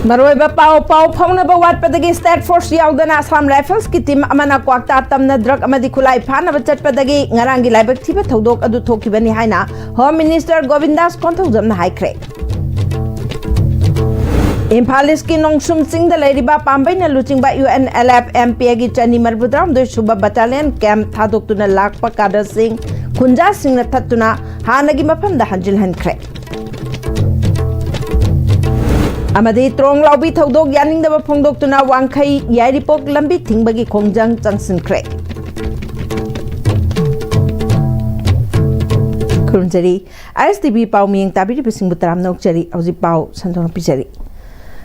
मरोइबा पाव फाउनबा वाटपदगी state force याउदना Assam Rifles की team अमना क्वाक्ता तमना ड्रग अमदी खुलाई फानब चटपदगी ngaranggi लाइबक थिबा थौदोक अदु थोखिबनी हाइना होम मिनिस्टर गोविंदास कोंथौजमना हाइख्रे इम्फाल ईस्ट की नोंगसुम सिंह लेरिबा पांबैना लुचिंगबा UNLF MPA की चनी मरबुद्राम दो सुबा बटालियन कैंप थादोक्तुना लाकपा काडर सिंह खुंजा सिंह थत्तुना हानगी मफमदा हंजिल हनख्रे अमदी त्रोंग लाउबी थौदोक यानिंगदबा फोंदोक्तुना वांखै यारिपोक लंबी थिंगबगी खोंजंग चंगसिनख्रे खुरुंजरी ISTV पाउ मियंग ताबिरिबा सिंह बुतराम नौकजरी औजि पाउ संदोन पिजरी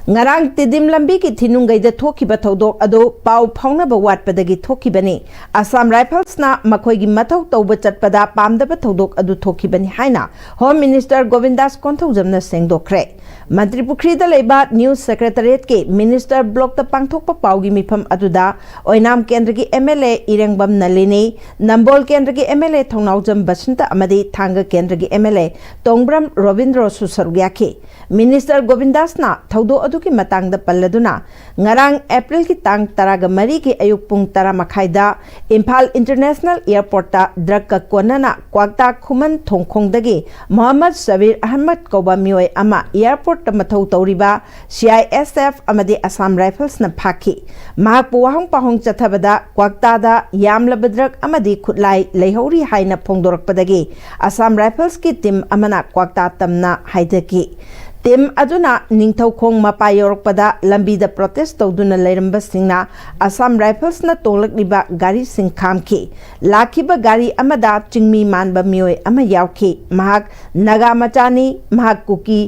ngarang tidim lambi ki thinungai da thokiba thodok ado pau phaunaba watpadagi thokibani Assam Rifles na makhoi gi mathau tawba chatpada pamdaba thodok adu thokibani haina Home Minister Govindas Konthaujamna sengdokre Mantri Pukri da leiba News Secretariat ke Minister Block ta pangthokpa paugi mifam aduda Oinam Kendra ki MLA Irengbam Nalini Nambol Kendra ki MLA Thongnaujam Basinta amadi Thanga Kendra ki MLA Tongbram Robindro Susarugyake Minister Govindas na thaudo की Matang पल्लदुना ngarang April की तांग तराग मरी की अयुक पुंग तरा मखाइदा Imphal international airport ता drug का कोनना क्वाक्ता खुमन थोंखोंगदगी मोहम्मद सबीर अहमद कौबा मियोय अमा एयरपोर्ट मथौ तौरिबा CISF अमदी असम राइफल्स न फाखी महापु वाहंग पाहोंग चथबदा क्वाक्ता दा यामलब ड्रग अमदी खुलाई लेहौरी हाइना फोंदोरकपदगी असम राइफल्स की टीम अमना क्वाक्ता तमना हाइदकी टीम अदुना निंगथौखोंग मपा योरकपदा लंबीदा प्रोटेस्ट तौदुना लेरंबसिंगना असम राइफल्स न तोंगलकलिबा गाड़ी सिंह खामखी लाखिबा गाड़ी अमदा चिंगमी मानबा मियोय अमा यावखी महाक नगा मचानी महाक कुकी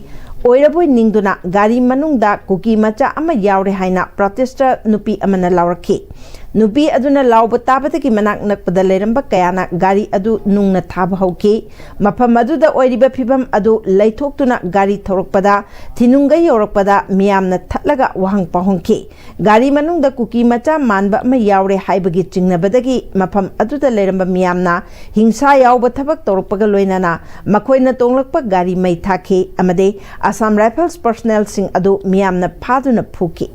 ओइरबोय निंगदुना गाड़ी मनुंगदा कुकी मचा अमा यावरे हाइना प्रोटेस्टर नुपी अमना लावरखी नुपी अदुना लावब ताबदगी मनाक नकपदा लेरंबा कयाना गाड़ी अदु नुंगना थाब हौकी मफम अदुदा ओइरिबा फिबम अदु लैथोक्तुना गाड़ी थौरकपदा थिनुंगै योरकपदा मियामना थटलगा वहंग पाहोंकी गाड़ी मनुंगदा कुकी मचा मानबा अमा यावरे हाइबगी चिंगनबदगी मफम अदुदा लेरंबा मियामना हिंसा यावब थबक तौरकपगा लोइनाना मखोइना तोंगलकपा गाड़ी मै थाखी अमदे असम राइफल्स पर्सनल सिंह अदु मियामना फादुना फुकी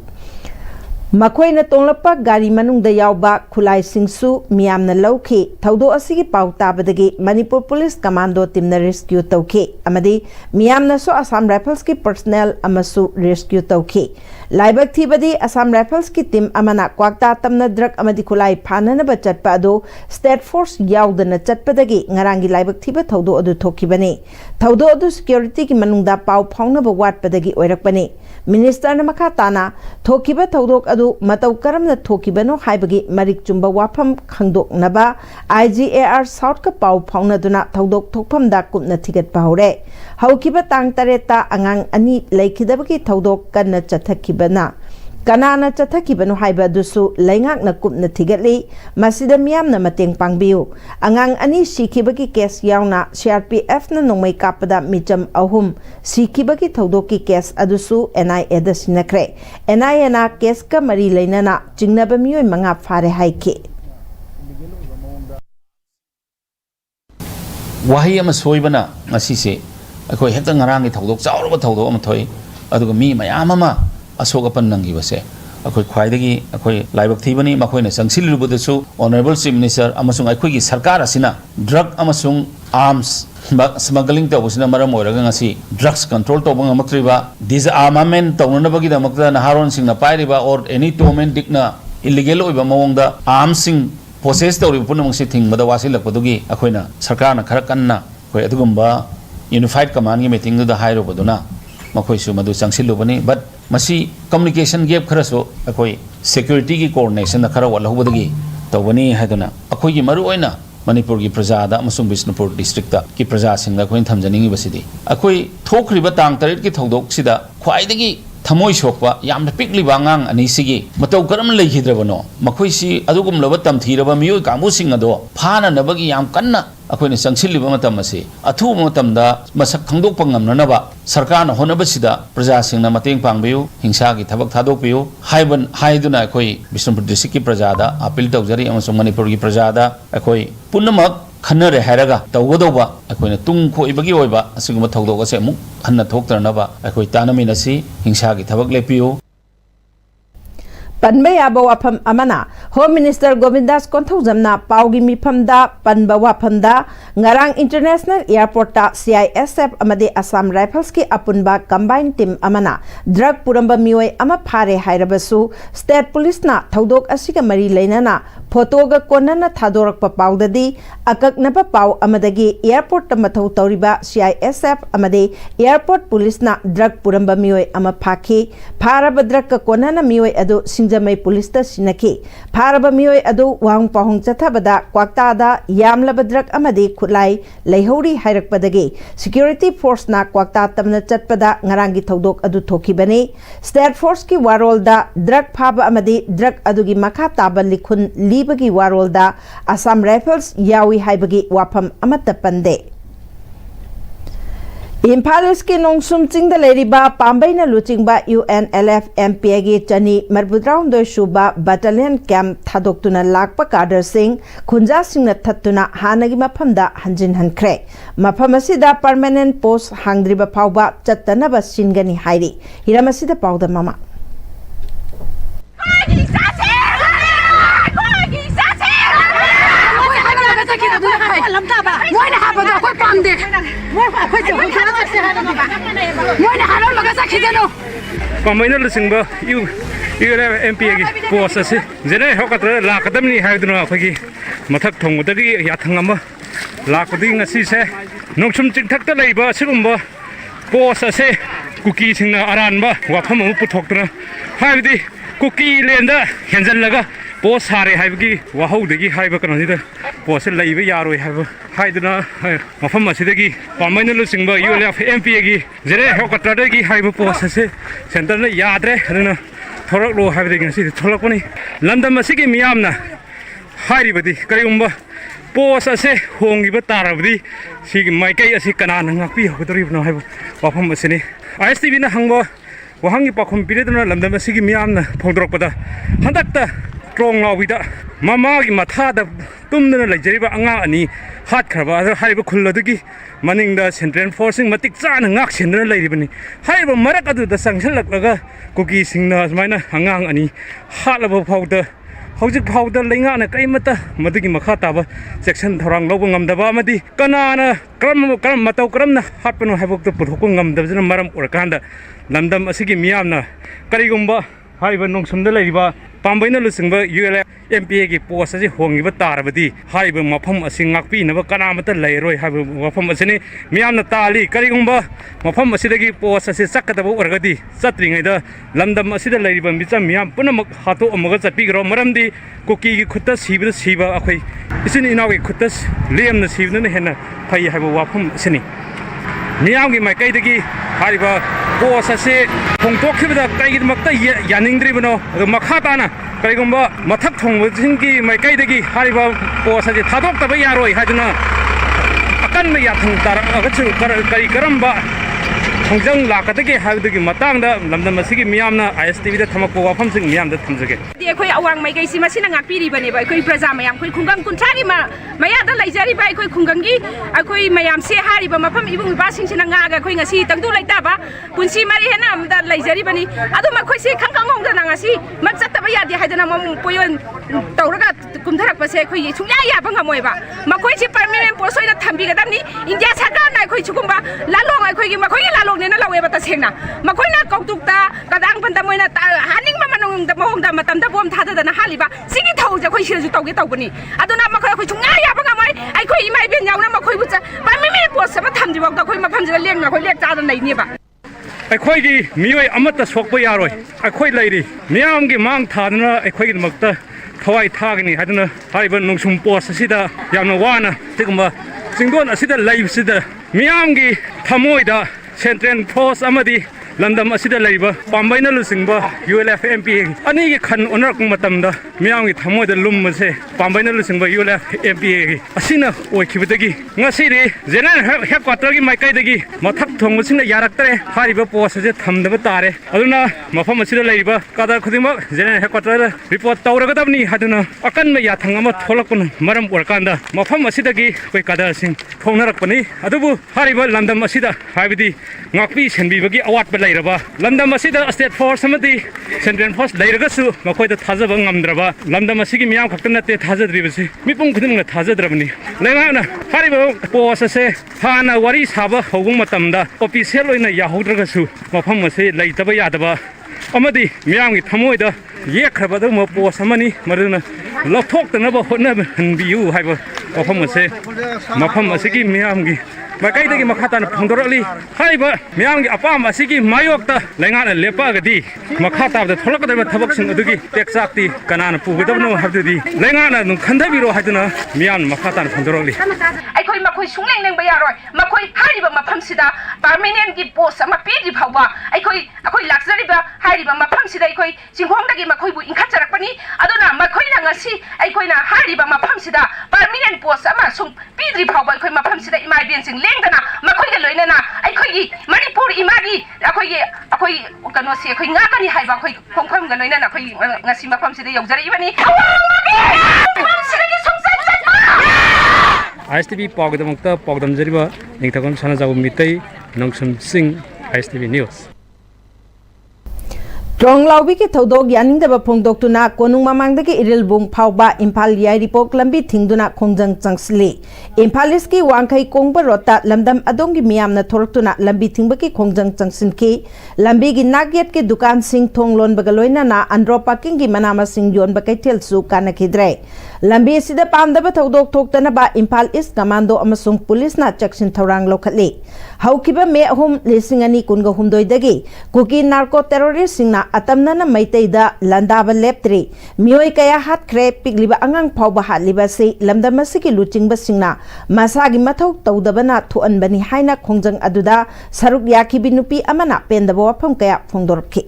मखोइना तोंगलपा गाड़ी मनुंगदा यावबा खुलाई सिंहसु मियामना लौखी थौदो असिगी पाउ ताबदगी मणिपुर पुलिस कमांडो टीमना रेस्क्यू तौखी अमदी मियामना सो असम राइफल्स की पर्सनल अमसु रेस्क्यू तौखी लाइबक थीबदी असम राइफल्स की टीम अमना क्वाक्ता तमना ड्रग अमदी खुलाई फाननबा चटपा अदो स्टेट फोर्स यावदना चटपदगी ngaranggi लाइबक थीबा थौदो अदु थोखिबनी थौदो अदु सिक्योरिटी की मनुंगदा पाउ फाउनबा वाटपदगी ओइरकपनी मिनिस्टर न मखा ताना थोखिबा थौदोक अदु मतौ करमना थोखिबनो हाइबगी मरिक चुंबा वाफम खंगदोकनबा IGAR साउथ का पाउ फाउनदुना थौदोक थोकफमदा कुपना थिगतपा हौरे हौखिबा तांग तरेता अंगांग अनि लेखिदबगी थौदोक कन्ना चथखिबना कनाना चथखिबनो हाइबा दुसु लैंगाकना कुपना थिगतली मसिदा मियामना मतेंग पांगबियु अंगांग अनि सिखिबगी केस यावना CRPF ना नोंमै कापदा मिचम अहुम सिखिबगी थौदोकी केस अदुसु NIA दा सिनख्रे NIA ना केस का मरी लैनाना चिंगनबा मियोय मंगा फारे हाइके वाही अमा सोइबना ngasiसे अखोय हेक्ता ngarang थौदोक चावरबा थौदोक अमा थोय अदुगा मी मयाम अमा अशोक अपन नंगी बसे अखोय ख्वाइदगी अखोय लाइबक थीबनी मखोयना संगसिलुबदसु ऑनरेबल चीफ मिनिस्टर अमसुंग अखोयगी सरकार असिना ड्रग अमसुंग आर्म्स स्मगलिंग तौबसिना मरम ओइरगा ngasi ड्रग्स कंट्रोल तौबंग अमक्त्रिबा डिसआर्मामेंट तौननबगी दमक्ता नहारोन सिंगना पाइरिबा और एनी टोमेन दिकना इलीगल ओइबा मवंगदा आर्म्स सिंग प्रोसेस तौरिबा पुनमंगसि थिंगबदा वासिलकपदुगी अखोयना सरकारना खरा कन्ना अखोय अदुगुंबा यूनिफाइड कमांड की मीटिंग दुदा हाइरोबदुना मखोयसु मदु संगसिलुबनी बट मसी कम्युनिकेशन गैप खरसो अखोय सिक्योरिटी की कोऑर्डिनेशन खरा वलहबदगी तौबनी हाइदुना अखोयगी मरु ओइना मणिपुर की प्रजा अमसुंग बिष्णुपुर डिस्ट्रिक्ट की प्रजा सिंग अखोय थमजनिंगी बसिदी अखोय थोखरिबा तांग तरेट की थौदोक सिदा ख्वाइदगी थमोय सोकवा यामना पिकलिबा अंगांग अनिसिगी मतौ करम लेखिद्रबनो मखोयसी अदुगुमलबा तमथीरबा मियोय कांबुसिंग अदो फाननबगी याम कन्ना अखोयने संगसिलिबा मतम असे अथुबा मतमदा मसक खंगदोकपा ngamnanaba सरकारना होनबसिदा प्रजासिंगना मतेंग पांगबियु हिंसागी थबक थादोकबियु हाइबन हाइदुना अखोय बिष्णुपुर डिस्ट्रिक्ट की प्रजादा अपील तौजरी अमसुंग मणिपुर की प्रजादा अखोय पुनमक खन्नरे हैरगा तौगदौबा अखोइना तुंग खोइबगी ओइबा असिगुम थौदोग असे अमुक हन्ना थोक्तरनबा अखोइ तानमिनसी हिंसागी थबक लेपियो Panba yaba wafam amana Home Minister Govindas Konthojamna paugi mifamda panba wafamda ngarang International Airport ta CISF amade Assam Rifles ki apunba combined team amana drug puramba mioi ama phare hairabasu State Police na thodok asiga mari leinana photo ga konana thadorak pa paudadi akaknaba pau amadagi airport ta mathau tauriba CISF amade airport police na drug puramba mioi ama phaki pharaba drug ka konana mioi adu Jamai police ta sinaki pharaba mioi adu wang pahong chathabada kwakta yamlaba drug amadi khulai leihori hairakpadagi security force na kwakta tamna chatpada ngarangi thodok adu thokibani state force ki warol da drug phaba amadi drug adugi makha taba likhun libagi warol da Assam Rifles yawi haibagi wafam amata pande Imphal East Nongsum Chingda Leriba Pambaina Luchingba UNLF MPA gi Chani Marbudraun do Shuba Battalion Camp Thadoktuna Lakpa Kader Singh Khunja Singna Thattuna Hanagi Maphamda Hanjin Hankre Mafam asida permanent post hangdriba phauba chattanaba singani hairi hiramasida pauda mama Pambaina Lusingba UNLF MPA gi post ase jene hokatra lakadamni haiduna akhagi mathak thongudagi yathangama lakudi ngasi se nongsum chingthakta leiba sigumba post ase kuki singna aranba wafam amu puthoktra haibdi kuki lenda henjallaga post sare haibgi wahaudagi haiba kanonida post leiba yaroi haiba haiduna mafam asidagi Pambaina Lusingba UNLF MPA gi jene hokatra gi haiba post ase center na yadre aduna thorak lo haibdi ngasi tholakpani landam asigi miyamna hairibadi karigumba post ase hongiba tarabdi sigi maikai asi kanana ngakpi hodoribno haiba wafam asini ISTV na hangba wahangi pakhum pireduna landam asigi miyamna phongdorokpada handakta strong lawida mama gi mathada tumdana lajariba anga ani hat kharba haiba khulladagi maningda central forcing matik chana ngak sendana leiribani haiba marak adu da sangsallaklaga kuki singna asmaina angang ani halaba phauda hojik phauda lenga na kaimata madigi makha taba section thorang lobo ngamdaba amadi kanana kram matau kramna hapno haibok puthok ngamdabjana maram urakanda lamdam asigi miyamna karigumba haiba nongsumda leiriba Pambaina Lusingba UNLF MPA gi post ase hongiba tarabadi haiba mafam asi ngakpi naba kanamata leiroi haiba mafam asini miyamna tali karigumba mafam asidagi post ase sakadaba urgadi satringaida lamdam asida leiriba micham miyam punamak hato amaga chatpigro maramdi koki gi khutta siba akhoi isin inawi khutta lemna sibna hena phai haiba wafam asini miyam gi maikai haiba post ase hongtokkhibada kaigidmakta yaningdribano makhatana kaigumba mathak thongbsingi maikaidagi hariba post ase thadokta yaroi haduna akan yathang tara agachu kari karamba hongjang lakadagi habdagi matangda lamdam asigi miyamna ISTV da thamakpo wafam sing miyamda thamjage ekhoi awang mai gaisi masina ngakpiri bane ba ekhoi praja mayam khoi khungang kunthari ma maya da laijari ba ekhoi khungangi ekhoi mayam se hari ba mafam ibung ba sing sina nga ga ekhoi ngasi tangdu laita ba punsi mari hena amda laijari bani adu ma khoi se khangkhang ngong da ngasi mak chatta ba yadi haidana mam poyon tawraga kumtharak pa se ekhoi sungya ya ba ngamoi ba makhoi se permanent post oina thambi ga damni India sarkar na ekhoi chukumba lalong ekhoi gi makhoi gi lalong ne na lawe ba ta sengna makhoi na kautukta kadang panta moina haning ma manong da mohong da matam da bom thada na haliba sigi thauja khoi siraju tawge tawbani aduna makhoi khoi chunga ya ba ngamai ai khoi imai ben yauna makhoi bu cha permanent post ba thamji ba da khoi mafam jira leng na khoi lek cha da nei ne ba akhoi gi mioi amata sokpa yaroi akhoi leiri miyam gi mang thadna akhoi gi makta thawai thagni haduna haiba nongsum post asida yamna wana tigumba singdon asida live sida miyam gi thamoida central force amadi ꯂꯝꯗꯝ ꯑꯁꯤꯗ ꯂꯩꯕ ꯄꯥꯝꯕꯩꯅ ꯂꯨꯆꯤꯡꯕ ULF MPA ꯑꯅꯤꯒꯤ ꯈꯟ ꯑꯣꯟꯅꯔꯛꯄ ꯃꯇꯝꯗ ꯃꯤꯌꯥꯝꯒꯤ ꯊꯃꯣꯏꯗ ꯂꯨꯝꯕꯁꯦ ꯄꯥꯝꯕꯩꯅ ꯂꯨꯆꯤꯡꯕ ULF MPA ꯑꯁꯤꯅ ꯑꯣꯏꯈꯤꯕꯗꯒꯤ ꯉꯁꯤꯗꯤ ꯖꯦꯅꯔꯦꯜ ꯍꯦꯗꯀ꯭ꯋꯥꯔꯇꯔꯒꯤ ꯃꯥꯏꯀꯩꯗꯒꯤ ꯃꯊꯛ ꯊꯣꯡꯕꯁꯤꯡꯅ ꯌꯥꯔꯛꯇ꯭ꯔꯦ ꯍꯥꯏꯔꯤꯕ ꯄꯣꯁ ꯑꯁꯤ ꯊꯝꯗꯕ ꯇꯥꯔꯦ ꯑꯗꯨꯅ ꯃꯐꯝ ꯑꯁꯤꯗ ꯂꯩꯔꯤꯕ ꯀꯥꯗꯔ ꯈꯨꯗꯤꯡꯃꯛ ꯖꯦꯅꯔꯦꯜ ꯍꯦꯗꯀ꯭ꯋꯥꯔꯇꯔꯗ ꯔꯤꯄꯣꯔꯠ ꯇꯧꯔꯒꯗꯕꯅꯤ ꯍꯥꯏꯗꯨꯅ ꯑꯀꯟꯕ ꯌꯥꯊꯪ ꯑꯃ ꯊꯣꯛꯂꯛꯄꯅ ꯃꯔꯝ ꯑꯣꯏꯔꯀꯥꯟꯗ ꯃꯐꯝ ꯑꯁꯤꯗꯒꯤ ꯑꯩꯈꯣꯏ ꯀꯥꯗꯔꯁꯤꯡ ꯊꯣꯛꯅꯔꯛꯄꯅꯤ ꯑꯗꯨꯕꯨ ꯍꯥꯏꯔꯤꯕ ꯂꯝꯗꯝ ꯑꯁꯤꯗ ꯍꯥꯏꯕꯗꯤ ꯉꯥꯛꯄꯤ ꯁꯦꯟꯕꯤꯕꯒꯤ ꯑꯋꯥꯠꯄ ꯂꯩꯔꯕ ꯂꯝꯗꯝ ꯑꯁꯤꯗ ꯁ꯭ꯇꯦꯠ ꯐꯣꯔꯁ ꯑꯃꯗꯤ ꯁꯦꯟꯇ꯭ꯔꯦꯜ ꯐꯣꯔꯁ ꯂꯩꯔꯒꯁꯨ ꯃꯈꯣꯏꯗ ꯊꯥꯖꯕ ꯉꯝꯗ꯭ꯔꯕ ꯂꯝꯗꯝ ꯑꯁꯤꯒꯤ ꯃꯤꯌꯥꯝ ꯈꯛꯇ ꯅꯠꯇꯦ ꯊꯥꯖꯗ꯭ꯔꯤꯕꯁꯤ ꯃꯤꯄꯨꯝ ꯈꯨꯗꯤꯡꯃꯛꯅ ꯊꯥꯖꯗ꯭ꯔꯕꯅꯤ ꯂꯩꯉꯥꯛꯅ ꯍꯥꯏꯔꯤꯕ ꯄꯣꯁ ꯑꯁꯦ ꯍꯥꯟꯅ ꯋꯥꯔꯤ ꯁꯥꯕ ꯍꯧꯕ ꯃꯇꯝꯗ ꯑꯣꯐꯤꯁꯤꯌꯦꯜ ꯑꯣꯏꯅ ꯌꯥꯍꯧꯗ꯭ꯔꯒꯁꯨ ꯃꯐꯝ ꯑꯁꯤ ꯂꯩꯇꯕ ꯌꯥꯗꯕ ꯑꯃꯗꯤ ꯃꯤꯌꯥꯝꯒꯤ ꯊꯃꯣꯏꯗ ꯌꯦꯛꯈ꯭ꯔꯕ ꯑꯗꯨꯒꯨꯝꯕ ꯄꯣꯁ ꯑꯃꯅꯤ ꯃꯗꯨꯅ ꯂꯧꯊꯣꯛꯇꯅꯕ ꯍꯣꯠꯅꯍꯟꯕꯤꯌꯨ ꯍꯥꯏꯕ ꯋꯥꯐꯝ ꯑꯁꯦ ꯃꯐꯝ ꯑꯁꯤꯒꯤ ꯃꯤꯌꯥꯝꯒꯤ ꯃꯥꯏꯀꯩꯗꯒꯤ ꯃꯈꯥ ꯇꯥꯅ ꯐꯣꯡꯗꯣꯔꯛꯂꯤ ꯍꯥꯏꯔꯤꯕ ꯃꯤꯌꯥꯝꯒꯤ ꯑꯄꯥꯝꯕ ꯑꯁꯤꯒꯤ ꯃꯥꯌꯣꯛꯇ ꯂꯩꯉꯥꯛꯅ ꯂꯦꯞꯄꯛꯑꯒꯗꯤ ꯃꯈꯥ ꯇꯥꯕꯗ ꯊꯣꯛꯂꯛꯀꯗꯧꯔꯤꯕ ꯊꯕꯛꯁꯤꯡ ꯑꯗꯨꯒꯤ ꯇꯦꯛꯆꯥꯛꯇꯤ ꯀꯅꯥꯅ ꯄꯨꯒꯗꯕꯅꯣ ꯍꯥꯏꯕꯗꯨꯗꯤ ꯂꯩꯉꯥꯛꯅ ꯑꯗꯨꯝ ꯈꯟꯊꯕꯤꯔꯣ ꯍꯥꯏꯗꯨꯅ ꯃꯤꯌꯥꯝꯅ ꯃꯈꯥ ꯇꯥꯅ ꯐꯣꯡꯗꯣꯔꯛꯂꯤ ꯑꯩꯈꯣꯏ ꯃꯈꯣꯏ ꯁꯨꯡꯂꯦꯡ ꯂꯦꯡꯕ ꯌꯥꯔꯣꯏ ꯃꯈꯣꯏ ꯍꯥꯏꯔꯤꯕ ꯃꯐꯝꯁꯤꯗ ꯄꯥꯔꯃꯤꯅꯦꯟꯒꯤ ꯄꯣꯁ ꯑꯃ ꯄꯤꯗ꯭ꯔꯤ ꯐꯥꯎꯕ ꯑꯩꯈꯣꯏ ꯂꯥꯛꯆꯔꯤꯕ ꯍꯥꯏꯔꯤꯕ ꯃꯐꯝꯁꯤꯗ ꯑꯩꯈꯣꯏ ꯆꯤꯡꯈꯣꯡꯗꯒꯤ ꯃꯈꯣꯏꯕꯨ ꯏꯟꯈꯠꯆꯔꯛꯄꯅꯤ ꯑꯗꯨꯅ ꯃꯈꯣꯏꯅ ꯉꯁꯤ ꯑꯩꯈꯣꯏꯅ ꯍꯥꯏꯔꯤꯕ ꯃꯐꯝꯁꯤꯗ ꯄꯥꯔꯃꯤꯅꯦꯟ ꯄꯣꯁ ꯑꯃ ꯁꯨꯝ ꯄꯤꯗ꯭ꯔꯤ ꯐꯥꯎꯕ ꯑꯩꯈꯣꯏ ꯃꯐꯝꯁꯤꯗ ꯏꯃꯥ ꯏꯕꯦꯟꯁꯤꯡ ꯂꯦꯡꯗꯅ ꯃꯈꯣꯏꯒ ꯂꯣꯏꯅꯅ ꯑꯩꯈꯣꯏꯒꯤ ꯃꯅꯤꯄꯨꯔ ꯏꯃꯥꯒꯤ ꯑꯩꯈꯣꯏ ꯀꯩꯅꯣꯁꯤ ꯑꯩꯈꯣꯏ ꯉꯥꯛꯀꯅꯤ ꯍꯥꯏꯕ ꯑꯩꯈꯣꯏ ꯈꯣꯡꯐꯝꯒ ꯂꯣꯏꯅꯅ ꯑꯩꯈꯣꯏ ꯉꯁꯤ ꯃꯐꯝꯁꯤꯗ ꯌꯧꯖꯔꯛꯏꯕꯅꯤ ISTV ꯄꯥꯎꯒꯤꯗꯃꯛꯇ ꯄꯥꯎꯗꯝꯖꯔꯤꯕ ꯅꯤꯡꯊꯧꯈꯣꯡ ꯁꯅꯥꯖꯥꯎꯕ ꯃꯤꯇꯩ ꯅꯣꯡꯁꯨꯝ ꯁꯤꯡ ISTV ꯅ꯭ꯌꯨꯁ ꯇ꯭ꯔꯣꯡꯂꯥꯎꯕꯤꯒꯤ ꯊꯧꯗꯣꯛ ꯌꯥꯅꯤꯡꯗꯕ ꯐꯣꯡꯗꯣꯛꯇꯨꯅ ꯀꯣꯅꯨꯡ ꯃꯃꯥꯡꯗꯒꯤ ꯏꯔꯤꯜꯕꯨꯡ ꯐꯥꯎꯕ ꯏꯝꯐꯥꯜ ꯌꯥꯏꯔꯤꯄꯣꯛ ꯂꯝꯕꯤ ꯊꯤꯡꯗꯨꯅ ꯈꯣꯡꯖꯪ ꯆꯪꯁꯤꯜꯂꯤ ꯏꯝꯐꯥꯜ ꯏꯁꯀꯤ ꯋꯥꯡꯈꯩ ꯀꯣꯡꯕ ꯔꯣꯗꯇ ꯂꯝꯗꯝ ꯑꯗꯣꯝꯒꯤ ꯃꯤꯌꯥꯝꯅ ꯊꯣꯔꯛꯇꯨꯅ ꯂꯝꯕꯤ ꯊꯤꯡꯕꯒꯤ ꯈꯣꯡꯖꯪ ꯆꯪꯁꯤꯟꯈꯤ ꯂꯝꯕꯤꯒꯤ ꯅꯥꯛꯌꯦꯠꯀꯤ ꯗꯨꯀꯥꯟꯁꯤꯡ ꯊꯣꯡ ꯂꯣꯟꯕꯒ ꯂꯣꯏꯅꯅ ꯑꯟꯗ꯭ꯔꯣ ꯄꯥꯔꯀꯤꯡꯒꯤ ꯃꯅꯥ ꯃꯁꯤꯡ ꯌꯣꯟꯕ ꯀꯩꯊꯦꯜꯁꯨ ꯀꯥꯟꯅꯈꯤꯗ꯭ꯔꯦ ꯂꯝꯕꯤ ꯑꯁꯤꯗ ꯄꯥꯝꯗꯕ ꯊꯧꯗꯣꯛ ꯊꯣꯛꯇꯅꯕ ꯏꯝꯐꯥꯜ ꯏꯁ ꯀꯃꯥꯟꯗꯣ ꯑꯃꯁꯨꯡ ꯄꯨꯂꯤꯁꯅ ꯆꯦꯛꯁꯤꯟ ꯊꯧꯔꯥꯡ ꯂꯧꯈꯠꯂꯤ ꯍꯧꯈꯤꯕ ꯃꯦ 2019 ꯀꯨꯀꯤ ꯅꯥꯔꯀꯣ ꯇꯦꯔꯣꯔꯤꯁꯁꯤꯡꯅ ꯑꯇꯝꯅꯅ ꯃꯩꯇꯩꯗ ꯂꯥꯟꯗꯥꯕ ꯂꯦꯞꯇ꯭ꯔꯤ ꯃꯤꯑꯣꯏ ꯀꯌꯥ ꯍꯥꯠꯈ꯭ꯔꯦ ꯄꯤꯛꯂꯤꯕ ꯑꯉꯥꯡ ꯐꯥꯎꯕ ꯍꯥꯠꯂꯤꯕ ꯑꯁꯤ ꯂꯝꯗꯝ ꯑꯁꯤꯒꯤ ꯂꯨꯆꯤꯡꯕꯁꯤꯡꯅ ꯃꯁꯥꯒꯤ ꯃꯊꯧ ꯇꯧꯗꯕꯅ ꯊꯣꯛꯍꯟꯕꯅꯤ ꯍꯥꯏꯅ ꯈꯣꯡꯖꯪ ꯑꯗꯨꯗ ꯁꯔꯨꯛ ꯌꯥꯈꯤꯕꯤ ꯅꯨꯄꯤ ꯑꯃꯅ ꯄꯦꯟꯗꯕ ꯋꯥꯐꯝ ꯀꯌꯥ ꯐꯣꯡꯗꯣꯔꯛꯈꯤ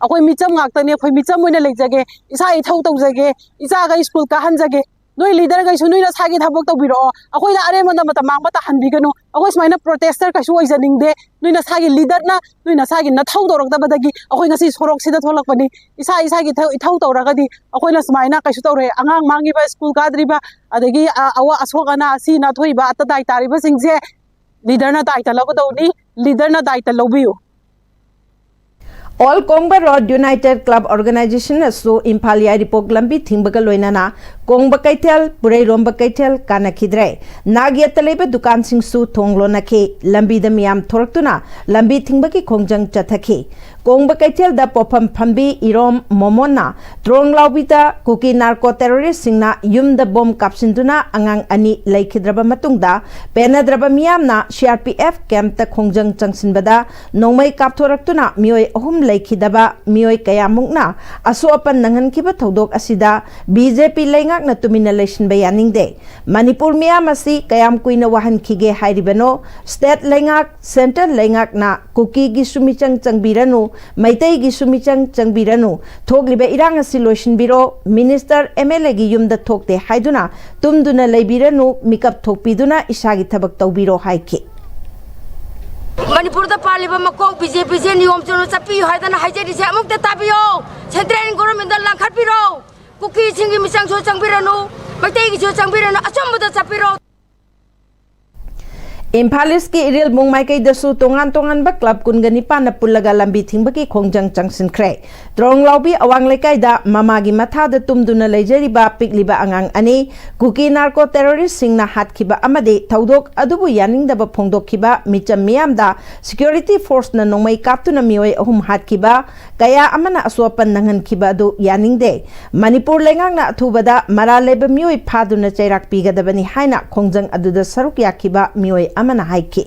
ꯑꯩꯈꯣꯏ ꯃꯤꯆꯝ ꯉꯥꯛꯇꯅꯤ ꯑꯩꯈꯣꯏ ꯃꯤꯆꯝ ꯑꯣꯏꯅ ꯂꯩꯖꯒꯦ ꯏꯁꯥ ꯏꯊꯧ ꯇꯧꯖꯒꯦ ꯏꯆꯥꯒ ꯁ꯭ꯀꯨꯜ ꯀꯥꯍꯟꯖꯒꯦ ꯅꯣꯏ ꯂꯤꯗꯔꯒꯩꯁꯨ ꯅꯣꯏ ꯅꯁꯥꯒꯤ ꯊꯕꯛ ꯇꯧꯕꯤꯔꯛꯑꯣ ꯑꯩꯈꯣꯏꯅ ꯑꯔꯦꯝꯕꯗ ꯃꯇꯝ ꯃꯥꯡꯕ ꯇꯥꯍꯟꯕꯤꯒꯅꯨ ꯑꯩꯈꯣꯏ ꯁꯨꯃꯥꯏꯅ ꯄ꯭ꯔꯣꯇꯦꯁꯇꯔ ꯀꯩꯁꯨ ꯑꯣꯏꯖꯅꯤꯡꯗꯦ ꯅꯣꯏ ꯅꯁꯥꯒꯤ ꯂꯤꯗꯔꯅ ꯅꯣꯏ ꯅꯁꯥꯒꯤ ꯅꯊꯧ ꯇꯧꯔꯛꯇꯕꯗꯒꯤ ꯑꯩꯈꯣꯏ ꯉꯁꯤ ꯁꯣꯔꯣꯛꯁꯤꯗ ꯊꯣꯛꯂꯛꯄꯅꯤ ꯏꯁꯥꯒꯤ ꯏꯊꯧ ꯇꯧꯔꯒꯗꯤ ꯑꯩꯈꯣꯏꯅ ꯁꯨꯃꯥꯏꯅ ꯀꯩꯁꯨ ꯇꯧꯔꯣꯏ ꯑꯉꯥꯡ ꯃꯥꯡꯉꯤꯕ ꯁ꯭ꯀꯨꯜ ꯀꯥꯗ꯭ꯔꯤꯕ ꯑꯗꯒꯤ ꯑꯁꯣꯛ ꯑꯅꯥ ꯑꯁꯤ ꯊꯣꯛꯏꯕ ꯑꯇ ꯇꯥꯔꯤꯕꯁꯤꯡꯁꯦ ꯂꯤꯗꯔꯅ ꯗꯥꯏꯇ ꯂꯧꯒꯗꯧꯅꯤ ꯂꯤꯗꯔꯅ ꯗꯥꯏꯇ ꯂꯧꯕꯤꯌꯨ All Kongba Road United Club Organization asu Imphal Yairipok lambi thingbaga loinana Kongba Kaitel Purai Romba Kaitel kana khidre Nagyata leba dukan singsu thonglona ke lambi da miyam thoraktuna lambi thingbagi khongjang chathaki Kongba Kaitel da popam phambi irom momona Tronglawbita kuki narco terrorist singna yum da bomb kapsinduna angang ani laikhidraba matungda penadraba miyamna CRPF camp ta khongjang changsinbada nongmai kapthoraktuna mioi ahum laikhidaba mioi kayamukna aso apan nanghankiba thodok asida BJP laingakna tumina leishinba yaningde Manipur miyam asi kayam kuina wahankhige hairibano state laingak central laingakna kuki gi sumichang changbiranu maitai gi sumichang changbiranu thogliba irang asi loishinbiro minister MLA gi yumda thokte haiduna tumduna leibiranu mikap thokpiduna isagi thabak tawbiro haiki Manipur da paliba makok BJP je niyom chono chapi haidana haijeri se amuk te tabiyo central government da langkhatpiro kuki chingi misang so changbiranu maitai gi so changbiranu achombu da chapiro Imphal Eastki Iril Mungmaikai dasu tongan ba club kungani pana pullaga lambi thingbaki khongjang changsinkhre Tronglawbi awang lekai da mamagi matha da tumduna leijariba pikliba angang ani kuki narco terrorist singna hatkhiba amade thodok adubu yaningdaba phongdokhiba micham miyamda security force na nongmai kaptuna mioi ahum hatkhiba kaya amana aswapan nanghankhiba adu yaningde Manipur lengangna athubada mara leba mioi phaduna chairak pigadabani haina khongjang aduda saruk yakhiba mioi amana haiki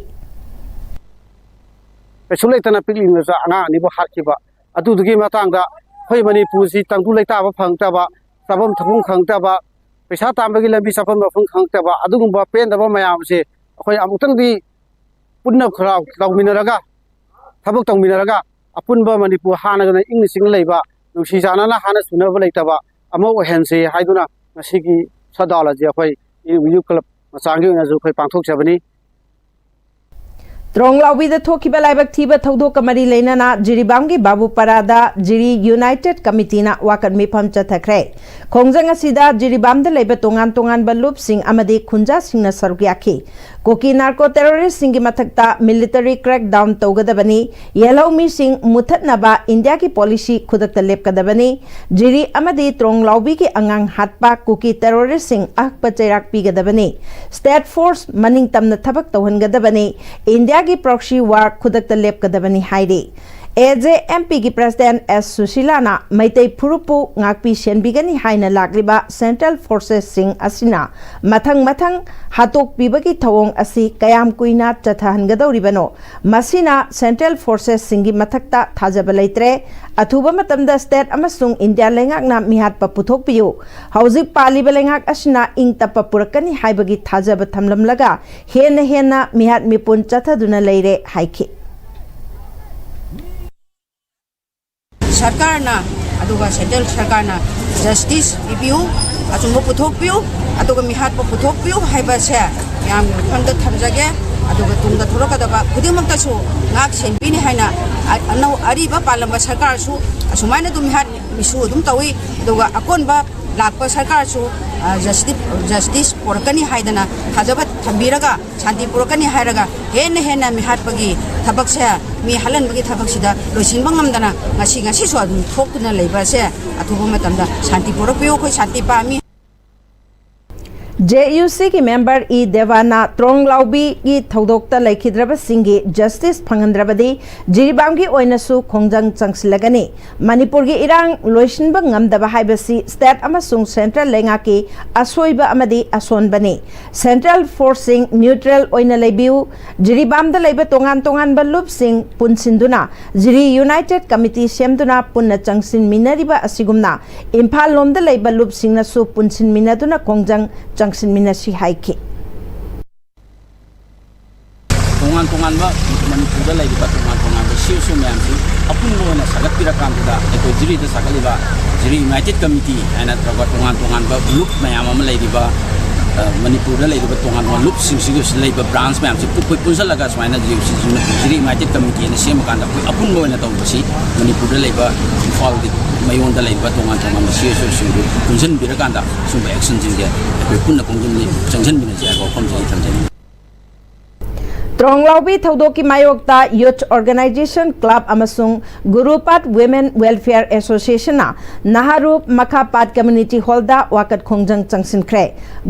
pesulai tana pili na ana ni ba harkiba adu dugi matangda hoi Manipur si tangdu leita ba phangtaba sabam thakung khangtaba pesa tambagi lambi sapam ba phang khangtaba adugumba pen da ba mayam se hoi amutang di पुन्ना खराव तौमिनरगा थबक तौमिनरगा अपुनबा मणिपुर हानगना इंग सिंग लेबा नुसी जानाना हाना सुनबा लेतबा Amo हेनसे हाइदुना मसिगी सदालजी अखोय you club मचांगी ओनाजु अखोय पांथोकजबनी त्रोंगलाउबीदा थोकिबा लाइबक थीबा थौदोक कमरी लेनाना जिरीबामगी बाबूपरादा Jiri United कमिटीना वाकन मिफम चथखरे खोंजंग असिदा जिरीबामदा लेबा तोंगान तोंगान बलुप सिंह अमदी खुंजा सिंहना सरुक याखी कोकी narco terrorist सिंह की मथकता मिलिटरी क्रैकडाउन तौगदबनी येलो मी सिंह मुथतनबा इंडिया की पॉलिसी खुदकता लेपकदबनी जिरी अमदी त्रोंगलाउबी की अंगांग हाटपा कोकी टेररिस्ट सिंह अहकपा चैराक पीगदबनी स्टेट फोर्स मनिंग तमना थबक तौहनगदबनी इंडिया की प्रॉक्सी वार खुदकता लेपकदबनी हाइरे AJMP की प्रेसिडेंट एस सुशीलाना मैतै फुरुपु ngakpi senbigani haina lakliba central forces sing asina mathang mathang hatok pibagi thawong asi kayam kuina chathangadoribano masina central forces singi mathakta thajaba leitre athuba matamda state amasung india lengakna mihat pa puthokpiyu hauzik paliba lengak asina ingtapa purakani haibagi thajaba thamlamlaga hena mihat mipun chathaduna leire haiki सरकार ना central सरकार ना justice PBU अचुंब पुथोकपियू मिहात पुथोकपियू है fund थमजगे तुंग थोरकदब खुदिमक्तसु नाक सेनबीनी हाइना अनौ अरीबा पालंबा सरकार सु असुमाइना मिहात मिसु तौई अकोनबा लाप सरकार सु जस्टिस पुरकनी हाइदना थाजब थंबीरगा शांति पुरकनी हाइरगा हेन मिहाटपगी थबकसे मी हलनबगी थबकसिदा लोइसिनबा ngamdana ngasi su adum thokuna leibase athuba matamda शांति पुरकपियो खoi शांति पामी JUC की मेंबर ई देवाना त्रोंगलाउबी की थौदोक्ता लेखिद्रब सिंगी जस्टिस फंगंद्रबदी जिरीबाम की ओइनसु खोंजंग चंगसिलगनी मणिपुर की इरांग लोइसिनबा ngamdaba हाइबसी स्टेट अमसुंग सेंट्रल लेंगा की असोइबा अमदी असोनबनी सेंट्रल फोर्सिंग न्यूट्रल ओइना लेबिउ जिरीबामदा लेबा तोंगान तोंगान बलुप सिंह पुनसिंदुना जिरी यूनाइटेड कमिटी सेमदुना पुन्ना चंगसिन मिनरिबा असिगुमना इम्फाल लोमदा लेबा लुप सिंगनसु पुनसिन मिनदुना खोंजंग जंक्शन मिनसी हाइके तोंगान तोंगान बा मणिपुर लेबा तोंगान तोंगान बा सिसु मैम सि अपुंगो ओना सगतपिरा कामदा एको जिरी द सगलिबा जिरी यूनाइटेड कमिटी एना त्रबा तोंगान तोंगान बा ग्रुप मैम अम लेबा मणिपुर लेबा तोंगान तोंगान लुप सिंसिगु लेबा ब्रांच मैम सि पुपै पुनसलगा स्वाइना जिरी यूनाइटेड कमिटी ने सेम कांदा अपुंगो ओना तौबसी मणिपुर लेबा इम्फाल मयोंद लेबा तोंगान तोंगान बा सिसु सिंगु पुनसन बिरकांदा सुम एक्शन जिंगे एको पुन्ना कोंजन जंक्शन बिनजे आगो फमजे थमजे त्रोंगलाउबी थौदोक की मायोक्ता यूथ ऑर्गेनाइजेशन क्लब अमसुंग गुरुपाट वुमेन वेलफेयर एसोसिएशन नहारूप मखापाट कम्युनिटी हॉलदा वाकत खोंजंग चंगसिनख्रे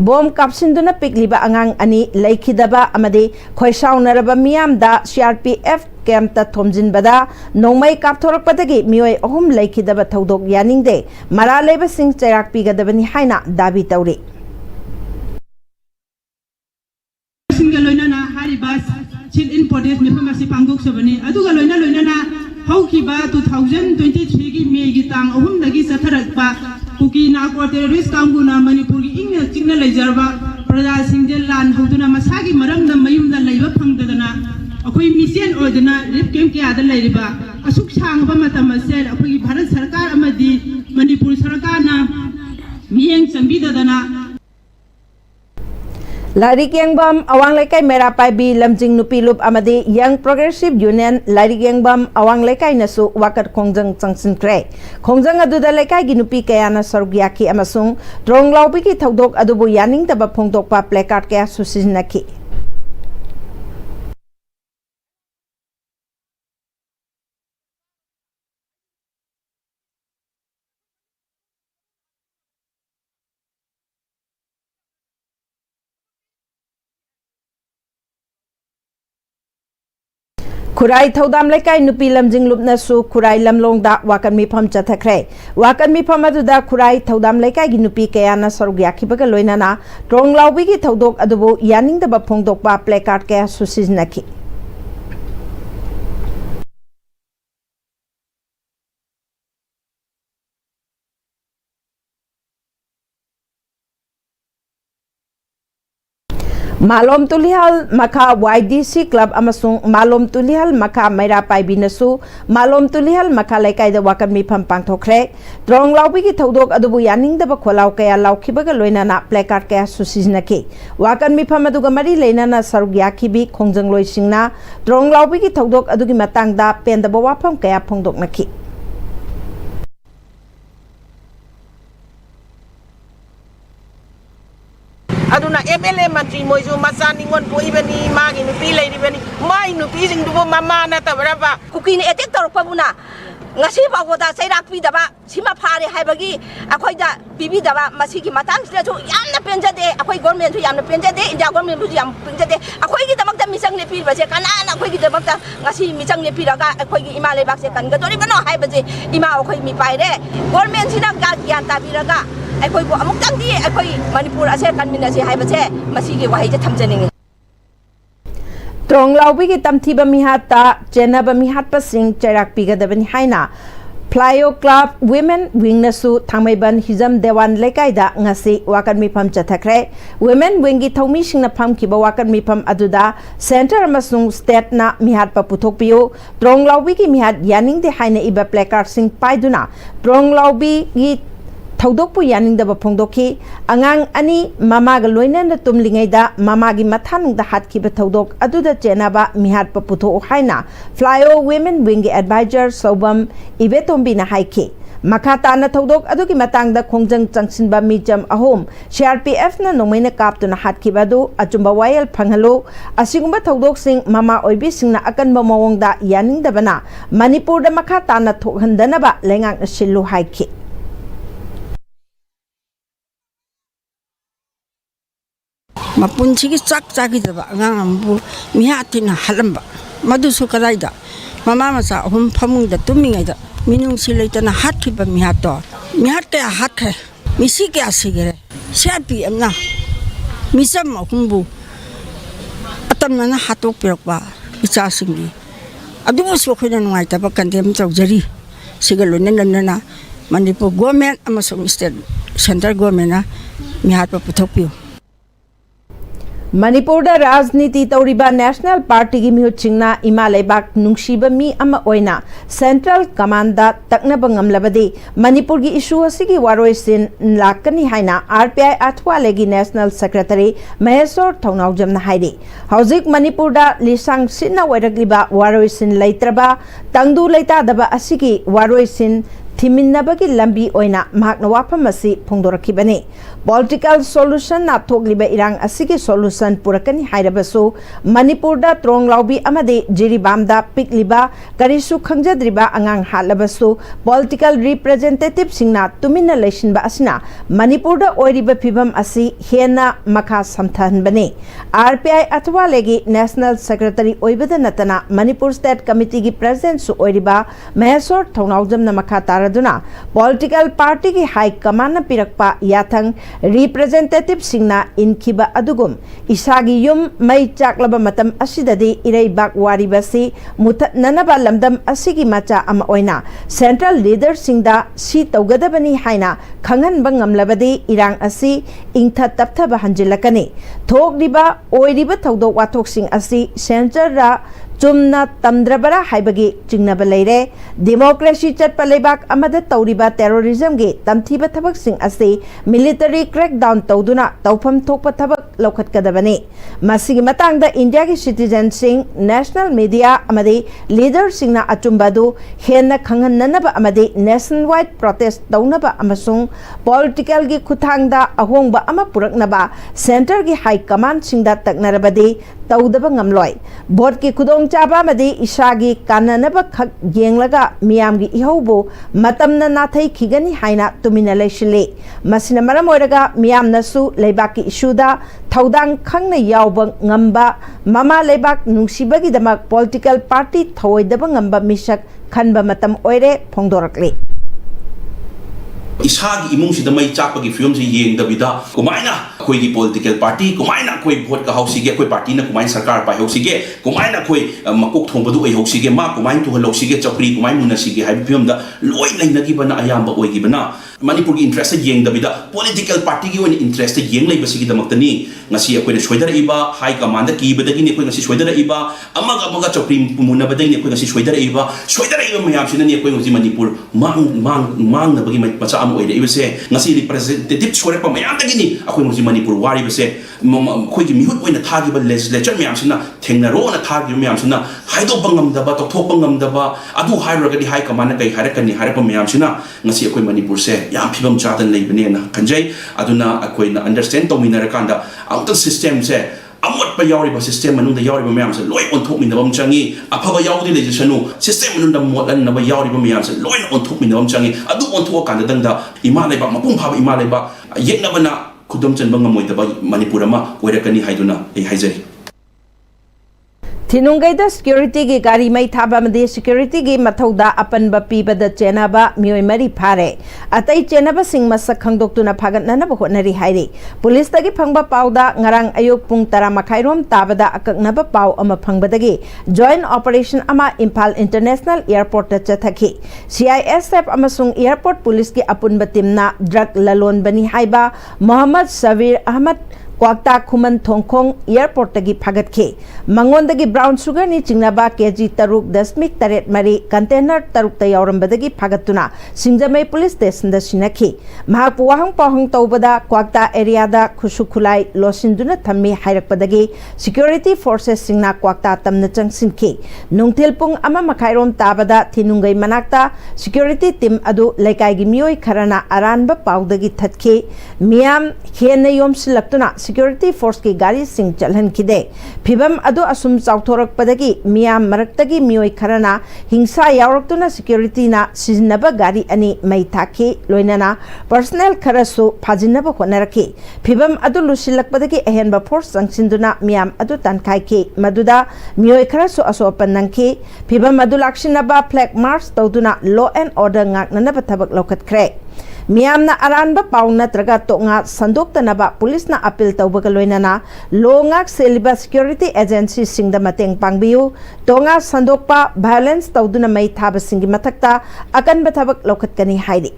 बोम कापसिंदुना पिकलिबा अंगांग अनि लेखिदबा अमदे खोइसाउनरबा मियामदा CRPF कैम्पता थोमजिनबदा नोंमै कापथोरकपदगी मियोय अहुम लेखिदबा थौदोक यानिंगदे मरा लेबा सिंह चैराक पिगदबनी हाइना दाबी तौरे चिल इन प्रोटेस्ट मिफमसी पांगोक सबनी अदुगा लोइना लोइना हौकिबा 2023 की मे की तांग अहुम दगी सथरकपा कुकी नाको टेररिस्ट कांगुना मणिपुर की इंग चिंगना लेजरबा प्रजा सिंजे लान हौदुना मसागी मरमदा मयुमदा लेबा फंगदना अखोई मिशन ओदना रिप कैंप के आदर लेरिबा असुक सांगबा मतम से अखोई भारत सरकार अमदी मणिपुर सरकारना मियंग चंबीदना लारिक यंगबम अवांग लेकाई मेरा पाइबी लमजिंग नुपी लुप अमदी यंग प्रोग्रेसिव यूनियन लारिक यंगबम अवांग लेकाई नसु वाकत खोंजंग चंगसिनख्रे खोंजंग अदुदा लेकाई गी नुपी कयाना सरुक याखी अमसुंग त्रोंगलाउबी की थौदोक अदुबु यानिंग तब फोंदोकपा प्लेकार्ड कया सुसिजनखी खुराई थौदाम लेकाई नुपी लमजिंग लुपनसु खुराई लमलोंगदा वाकन मिफम चथख्रे वाकन मिफम अदुदा खुराई थौदाम लेकाई गी नुपी कयाना सरुक याखिबगा लोइनाना त्रोंगलाउबी की थौदोक अदुबु यानिंगदबा फोंदोकपा प्लेकार्ड कया सुसिजनखी Malom Tulihal Maka YDC Club amasung Malom Tulihal Maka Maira Paibinasu Malom Tulihal Maka Laikai the Wakan Mipam Pangtokre Drong Laubiki Todok Adubu Yaning the Bakolau Kaya Laukibaga Loinana Placard Kaya Susiznaki Wakan Mipam Aduga Mari Lenana Sarugiakibi Kongjang Loisingna Drong Laubiki Todok Adugi Matangda Pen the Bawapam Kaya Pongdok Naki aduna MLA mantri moisu masani ngon poi bani magi nupi lei bani mai nupi sing dubo mama na tabraba kukini etek torpa buna ngasi bagoda sairak pi daba sima phare haibagi akhoi da bibi daba masigi matang sila chu yamna penjade akhoi government chu yamna penjade india government chu yam penjade akhoi gi damak da misang le pi base kana akhoi gi damak da ngasi misang le pi raga akhoi gi ima le bak se kan ga dori bano haibaje ima akhoi mi pai re government sina ga gyan ta bi raga akhoi bo amuk tang di akhoi manipur ase kan minase haibaje masigi wahai je thamjaningi Trong Laubiki Tamtiba Mihata, Jenaba Mihat Pasing, Cherak Pigadabani Haina, Plyo Club Women Wingnasu, Tangmeban Hizam Dewan Lekaida, Ngasi, Wakan Mipam Chatakre, Women Wingi Tomishing na Pam Kiba Wakan Mipam Aduda, Center Masung State na Mihat Paputopio, Trong Laubiki Mihat Yaning de Haina Iba Placard Sing Paiduna, Trong Laubiki Todokpu yaning da bapongdoki angang ani mama ga loina na tumlingai da mama gi mathanung da hat ki ba todok aduda chenaba mihat paputo haina flyo women wing advisor sobam ibetombi na haike makata na todok adugi matang da khongjang changsin ba mijam ahom CRPF na nomaina kaptu na hat ki badu achumba wail phangalo asigumba todok sing mama oibi sing na akan ba mawong da yaning da bana Manipur da makata na thokhandana ba lengang silu haike mapunchigi chak chaki daba ngambu mihatina halamba madu sukaraida mama masa hum phamung da tumingai da minung silaitana hatkiba mihato mihat ka hakhe misi ke asigere shapi amna misam humbu atamna na hatok pirakba icha singi adu so khina nuai ta bakandem chawjari sigalo nanana Manipur government amasung state center government na mihat pa puthokpiu Manipur da Rajniti Tauriba National Party gi mihu chingna ima lebak nungsiba mi ama oina Central Command da taknaba ngamlabadi Manipur gi issue asigi waroi sin lakani haina RPI athwa legi National Secretary Mahesor Thongnawjam na haidi Hauzik Manipur da lisang sinna wairagliba waroi sin leitraba tangdu leita daba asigi waroi sin Thiminabagi lambi oina mahakna wafam asi phongdorakibani political solution na thogliba irang asigi solution purakani hairabasu Manipur da trong laubi amade jiribam da pikliba karisu khangjadriba angang halabasu political representative singna tumina leishin ba asina Manipur da oiriba phibam asi hena makha samthan bane RPI athwa legi National Secretary oibada natana Manipur State Committee gi president su oiriba Mahesor Thongnawjam na makha Aduna, political party ki high command na pirakpa yathang representative singna inkiba adugum isagi yum mai chaklaba matam asidadi irei bak wari basi mutat nanaba lamdam asigi macha ama oina central leader singda si tawgadabani haina khangan bangam labadi irang asi ingtha taptha bahanjilakani thokliba oiriba thawdok wathok sing asi center ra Chumna Tamdrabara Haibagi Chingnaba Leire, Democracy Chatpa Lebak Amada Tauriba Terrorism Ge, Tamtiba Tabak Sing Asi, Military Crackdown Tauduna, Taupam Topa Tabak Lokat Kadabani. Masigi Matang the India ki citizen sing, national media Amadi, leader Singna Achumbadu, Hena Kangan Nanaba Amadi, nationwide protest Taunaba Amasung, political Gi Kutangda, Ahongba Amapuraknaba, center Gi High Command Singda Taknarabadi, Taudaba Ngamloy, Board Ki Kudong Chaba Madi Ishagi Kananaba Yenglaga Miamgi Ihobo Matamna Nathai Kigani Haina Tumina Leshile Masina Maramoraga Miam Nasu Lebaki Ishuda Taudang Kangna Yaubang Ngamba Mama Lebak Nungsibagi Damak political party Thoidaba Ngamba Mishak Kanba Matam Oire Pongdorakli इसागी इमुंग सिदा मई चापगी film से Young दबिदा कुमाइना कोई की political party कुमाइना कोई vote का हाउसीगे कोई party ना कुमाइन सरकार पाई हाउसीगे कुमाइना कोई मकोक थोंबदु ए हाउसीगे मा कुमाइन तो हलौसीगे चपरी कुमाइन मुनसीगे हाइ फिल्म दा लोई लैनगी बना अयाम ओइगी बना Manipur ki interest yeng dabida political party ki one interest yeng lai basi ki damaktani ngasi akoi na soidara iba high command ki badagi ni akoi ngasi soidara iba amaga chopri muna badagi ni akoi ngasi soidara iba mayam sina ni akoi ngasi Manipur mang na bagi macha am oide ibase ngasi representative sore pa mayam dagi ni akoi ngasi Manipur wari base khoi ki mihut oina thagi ba legislature mayam sina thengna ro na thagi mayam sina haido bangam daba to thok bangam daba adu hairo ga high command kai harakani harapa mayam sina ngasi akoi Manipur se yam phibam chadan leibane na kanjai aduna akoi na understand to minara kanda outer system se amot pa yauri ba system manung da yauri ba mayam se loi on thok min bam changi aphaba yaudi legislation system manung da modan na ba yauri ba mayam se loi on thok min bam changi adu on thok kanda dang da ima leba mapung phaba ima leba yekna bana khudam chan bang moi da ba Manipur ma oirakani haiduna ei haijari Tinungaida security ki gari mai thaba made security ki mathauda apan ba pibada chenaba mioi mari phare atai chenaba sing masak khangdok tuna phagat na ba hotnari haire police tagi phangba pauda ngarang ayuk pung tara makhairom tabada akakna ba pau ama phangbadagi joint operation ama Impal International Airport ta chathaki CISF amasung airport police ki apun batimna drug lalon bani haiba Muhammad Sabir Ahmad Kwakta Kuman Thongkhong airport tagi phagat ke mangon dagi brown sugar ni chingnaba kg taruk dasmik taret mari container taruk ta yauram badagi phagatuna singjamai police station da sinaki mahak wahang pahang tawbada Kwakta area da khushu khulai losinduna thammi hairak padagi security forces singna Kwakta tamna changsin ke nungthil pung ama makhairom tabada thinungai manakta security team adu laikai gi mioi kharana aranba paudagi thatke miam khena yom silaktuna security force ki gari sing chalhan kide phibam adu asum chautorak padagi miyam maraktagi mioi kharana hingsa yauraktuna security na siznaba gari ani mai thaki loinana personnel kharasu phajinaba honaraki phibam adu lusilak padagi ehenba force sangsinduna miyam adu tankai ki maduda mioi kharasu asopan nangki phibam adu lakshinaba flag march tawduna law and order ngaknana bathabak lokat khre Miamna aranba pauna traga tonga sandok tanaba police na appeal tawbaga loinana longak seliba security agency singda mateng pangbiu tonga sandokpa violence tawduna mai thaba singi mathakta akan bathabak lokatkani haidi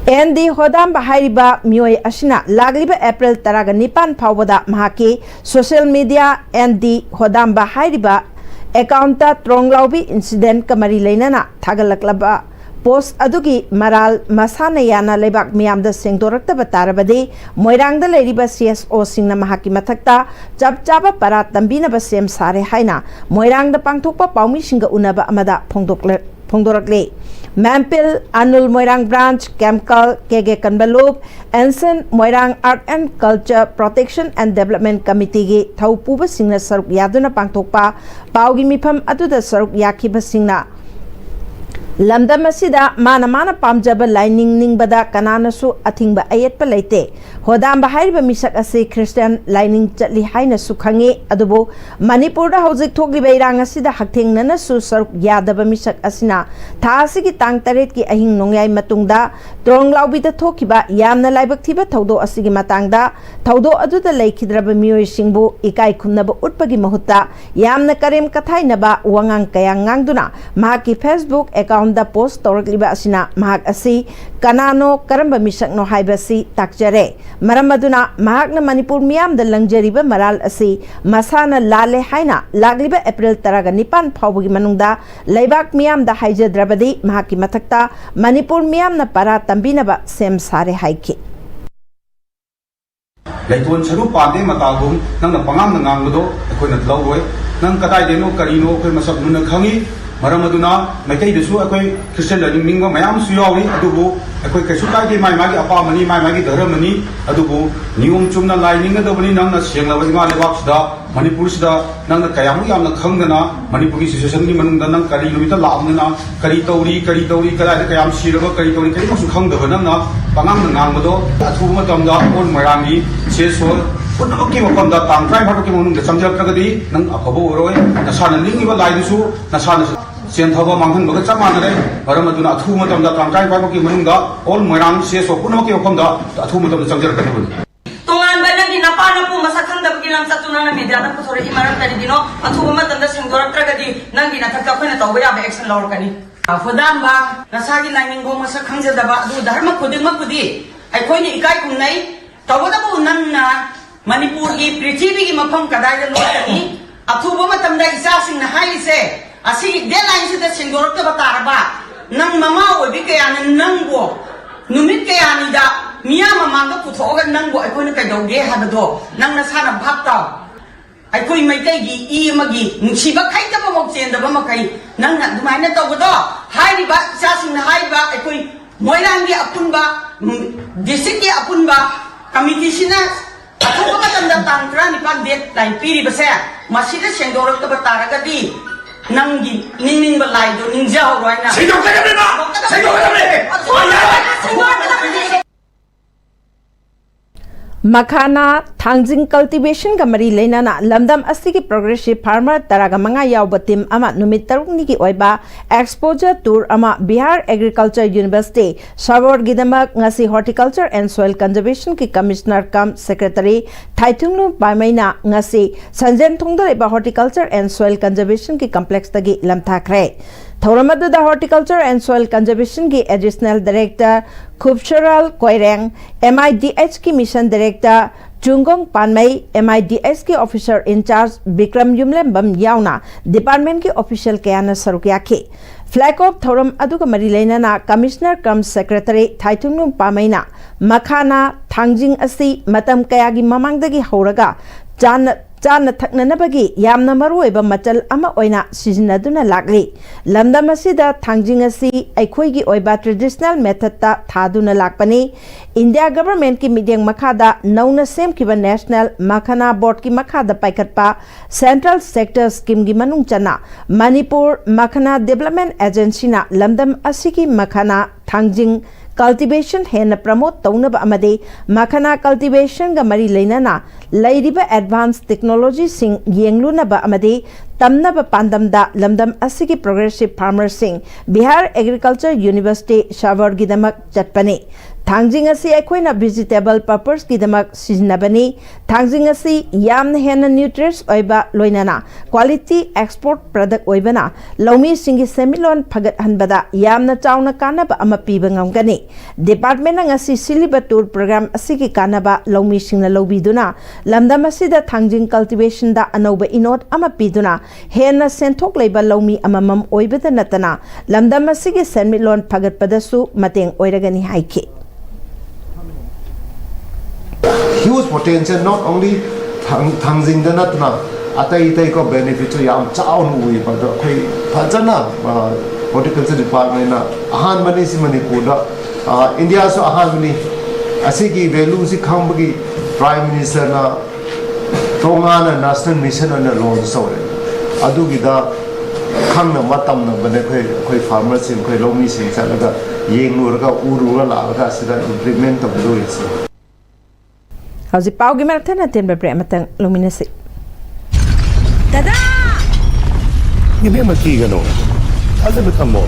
ND hodam bahariba mioi asina lagliba April taraga nipan phawbada mahaki social media ND hodam bahariba account ta tronglaubi incident kamari leinana thagalaklaba post adugi maral masana yana lebak miyamda sengdorakta batarabadi moirangda leiriba CSO singna mahaki mathakta chap chaba para tambina ba sem sare haina moirangda pangthokpa paumi singa unaba amada phongdorakle Mampil Anul Moirang branch Kemkal KG Kanbaluk Anson Moirang Art and Culture Protection and Development Committee gi thaupuba singna saruk yaduna pangthokpa paugi mifam aduda saruk yakiba singna Lamdam asida mana pamjaba lining ningbada kananasu athingba ayetpa leite hodam bahariba misak ase Christian lining chatli haina sukhange adubo Manipur da hojik thogli beirang asida haktheng nana su saruk yadaba misak asina thasi ki tang taret ki ahing nongyai matungda tronglaubi da thokiba yamna laibak thiba thaudo asigi matangda thaudo aduda leikhidraba mioi singbu ikai khumnaba utpagi mahutta yamna karem kathainaba wangang kayang ngangduna mahaki Facebook account da post torakliba asina mahak asi kanano karamba misak no haibasi takjare maramaduna mahakna Manipur miyam da langjariba maral asi masana lale haina lagliba April taraga nipan phawbugi manungda leibak miyam da haijadrabadi mahaki mathakta Manipur miyam na para tambina ba sem sare haiki Leiton saru pade matagum nang na pangam na ngangdo akoi na tlawoi nang kadai deno karino akoi masak nuna khangi Maramaduna Makai the Su Christian Mingwa Mayam Suyawi Adubu Kasuka my Magi Apamani my Magi Dharamani Adubu Nium Chumna lining at the Nana Sianga Waks Manipursta Nana Kayamu Yana Kangana Manipuri Situation Manana Kari Lumita Lamana Karitori Kayam Shirava Karitori Karimus Kang the Vanana Pangam Namado Atuma Tamda on Marami Chesol Okay, upon that time, try to come the Samja Kagadi, Nang Apobo, Nasana Lingiva Laisu, Nasana Sentava Mountain Bagatamana, Paramatuna, Tumatam, the Tankai Paki Munga, all Moran says of Punoki upon the Tumatam Samja Kagadi. Tungan banyak di napana pun masa kan tak bilang satu nana media nak sore imaran tadi dino, atau umat anda senggorak terjadi, nanti nak tak kau nak tahu ya, action lawan kani. Fudamba, Nasagi Lining Home was a Kanjadaba, do Dharma Kudimapudi. I point the Ikai Kunai, Tawadabu Nana, Manipuri, Pritivi Mapam Kadai Lotani, Atuba Tamda is asking the high say, I see deadlines that Singorta Bataraba, Nang Mama will be Kayan Nango, Numike Anida, Miyama Manga put over Nango, I couldn't have a door, Nang Nasana Bapta. I couldn't make a magi, Shiba Kaita Moxie and the Bamakai, Nana, the Mana Togodo, High Bat, Sassing the High Bat, I could Moilangi Apunba, Disiki Apunba, Committitioners, Apuba and the Tantrani Pak deadline, Piri Basa, Masida Shendor of the Bataragadi, Nangi, Ning Balaido, Ninja, right now. Makhana Thangjing cultivation ka mari leinana lamdam asigi progressive farmer taraga manga yawba team ama numit tarukni ki oiba exposure tour ama Bihar Agriculture University Sabor gidamak ngasi horticulture and soil conservation ki commissioner kam secretary Thaithunglu Pamaina ngasi Sanjen Thongda ba horticulture and soil conservation ki complex tagi lamthakre Thauramadu the Horticulture and Soil Conservation ki Additional Director Khubsharal Koireng, MIDH ki Mission Director Chungong Panmai, MIDH ki Officer in Charge Bikram Yumlembam Yauna, Department ki Official Kayana Sarukyaki. Flag of Thorum Aduka Marilena Commissioner cum Secretary Thaithunglu Pamaina, Makhana Thangjing Asi Matam Kayagi Mamangdagi Horaga, Chana Taknanabagi, Yamna Marueba Matal Ama Oina, Sizinaduna Lagli. Lamda Masida, Tangjingasi, Akwigi Oiba traditional method Taduna Lakpani, India government ki Midyang Makada, Nauna Sem Kiba National, Makhana Board ki Makada Paikatpa, Central Sector Scheme Gimanung Chana, Manipur, Makhana Development Agency na, Lamdam Asiki Makhana, Thangjing, cultivation hena promote taunaba amade makhana cultivation ga mari leinana lairiba advanced technology sing yengluna ba amade tamnaba pandamda lamdam asigi progressive farmers sing Bihar Agriculture University Sabor gidamak chatpani Thangjing asi akoina vegetable purpose gidamak siznabani Thangjing asi yam hena nutrients oiba loinana quality export product oibana lomi singi semilon phagat hanbada yamna chauna kanaba ama piba ngamgani Department ng asi Siliba Tour Program asigi kanaba lomi singna lobiduna lamdam asida Thangjing cultivation da anoba inot ama piduna hena senthok leiba lomi amamam oibada natana lamdam asigi semilon phagat padasu mateng oiragani haiki Huge potential not only Thangjing da natna atai ko benefit yam chaun ui but koi phajana horticulture department na ahan bani si Manipur da India so ahan bani asigi value si khambagi prime minister na tongana national mission on launch sore adugi da khangna matam na bane koi farmers in koi lomi sing chalaga yenglur ga urura la ga sida implement of do is How's pau gi martana ten be prematang luminasi Dada Give me a key no Other become more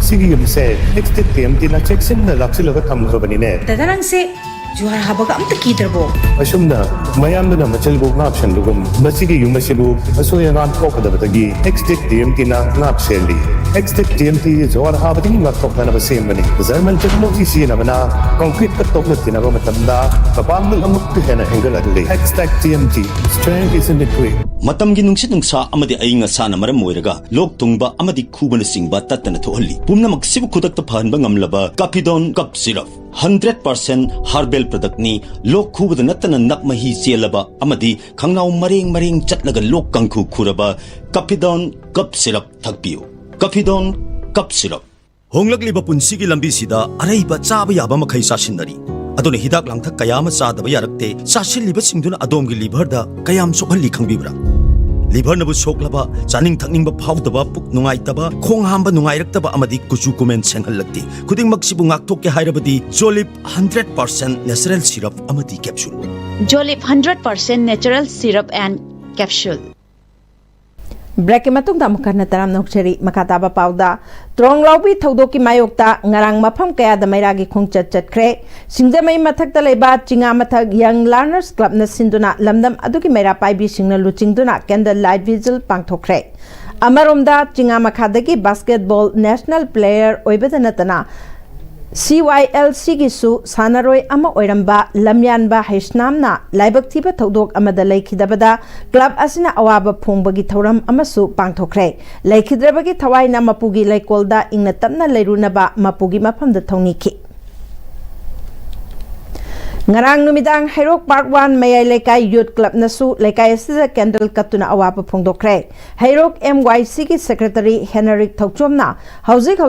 Sige yung say next time din na check sin na laksilo ka tamko ba ni ne Dada lang se Juhar habaga am takidarbo Asum na mayam na machalbo na option lugum basige yung masibu aso yan ang ko kada batagi next time din na ngap seli next time din juhar habaga ni ngap na ba same mani zaman technology siya na bana concrete ka tok na tinaba matanda kapang ng amok na angle at next TMT strength is in the way Matamgi nungsit nungsa amadi ay nga sana maram moiraga lok tungba amadi kuba na singba tatana tohali pumna magsibu kudak tapahan ba ngamlaba kapidon kap siraf 100% herbal product ni lok kuba na natana nakmahi siyalaba amadi kangnaw maring chatlaga lok kangku kuraba kapidon kap sirap tagpiyo kapidon kap sirap honglakliba punsigi lambisida arayba chaba yaba makai sasinari adone hidak langthak kayama sadaba yarakte sasilliba singduna adomgi liver da kayam sokhalli khangbibra liver nabu soklaba chaning thakning ba phawdaba puk nungai taba khong hamba nungai raktaba amadi kuchu comment senghallakti khuding maksibu ngakthok ke hairabadi jolip 100% natural syrup amadi capsule Jolip 100% natural syrup and capsule Break matung da mukana taram nokcheri makataba pauda trong lawbi thodoki mayokta ngarang mafam kaya da mairagi khongchat chatkre singdamai mathak da leba chinga mathak young learners club na sinduna lamdam aduki maira paibi singna luchingduna candle light vigil pangthokre अमरोमदा चिंगा मखादगी basketball national player ओइबदा नतना CYLC गिसु सानरोय अमा ओइरंबा लमयानबा हैसनामना लाइबक थिबा थौदोक अमदा लैखिदबदा क्लब असिना अवाबा फोंबगी थौरम अमसु पांगथोखरे लैखिद्रबगी थवाइना मपुगी लैकोलदा इंगना तमना लैरुनबा मपुगी मफमदा थौनिखि ngarang numidang Hairok Park 1 mayai lekai youth club nasu lekai asida candle katuna awapa phongdokre Hairok MYC ki secretary Henrik Thokchomna hauzik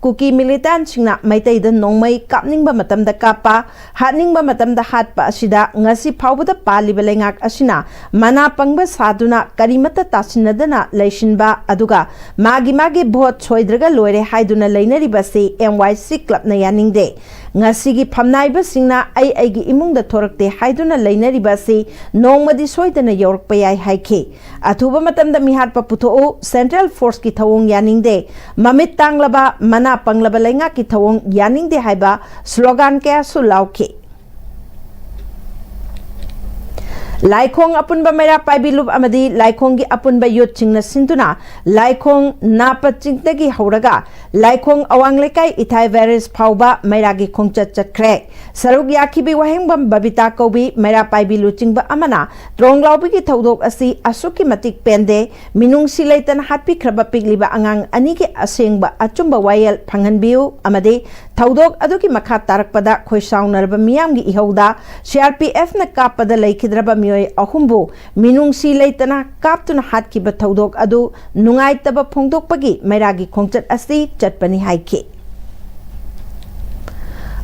kuki militant singna maitai da nongmai kapningba matamda kapa hatningba matamda hatpa asida ngasi phawbada paliba lengak asina mana pangba saduna karimata tasinadana leishinba aduga magi bhot choidraga loire haiduna leinari basi MYC club na yaningde ngasi gi phamnaiba singna ai aigi imungda thorakte haiduna leinari basi nongmadi soidana yorkpa yai haike athuba matamda mihat pa putho central force ki thawong yaningde mamit tanglaba mana panglaba lenga ki thawong yaningde haiba slogan kya su lauke Laikong apunba mera paibilub amadi laikong gi apunba yot chingna sintuna laikong napa chingtagi hauraga laikong awang lekai ithai virus phauba mera gi khongchat chatkre saruk yakhibi wahengbam babita kobi mera paibilu chingba amana tronglaubi gi thodok asi asuki matik pende minung silaitan hatpi khraba pigliba angang ani gi asengba achumba wayel phanganbiu amadi thodok aduki makha tarakpada khoisaunarba miyam gi ihauda CRPF na kapada laikhidraba ahumbu minung si leitana kaptuna hat ki bathodok adu nungai taba phongdok pagi mairagi khongchat asi chatpani haike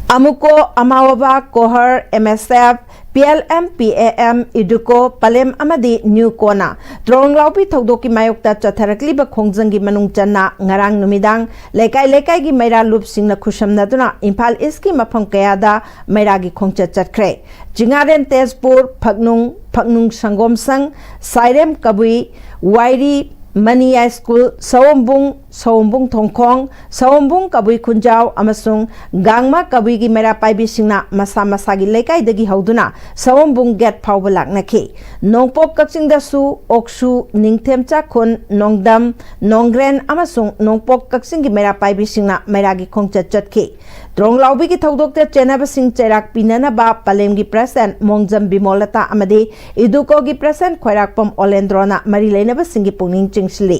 amuko amawaba kohar MSF PLM PAM iduko palem amadi new kona tronglaupi thodok ki mayokta chatharakliba khongjang gi manung channa ngarang numidang lekai gi maira lup singna khusamna duna Imphal East ki mafam kayada maira gi khongchat chatkre jingaren Tezpur Phaknung Sangomsang Sairem Kabui Wairi Mania School Sawombung Thongkhong Sawombung Kabui Khunjau amasung Gangma Kabui gi mera paibi singna masa gi lekai dagi hauduna Sawombung get phawba laknaki Nongpok Kakching da su Oksu Ningthemcha Khun Nongdam Nongren amasung Nongpok Kakching gi mera paibi singna mera gi khongchat chatki Tronglaubi ki thodokta chenaba sing cherak pinana ba palem gi president Mongjam Bimolata amadi iduko gi president Khairakpam Olendrona mari leinaba singi pungning chingsli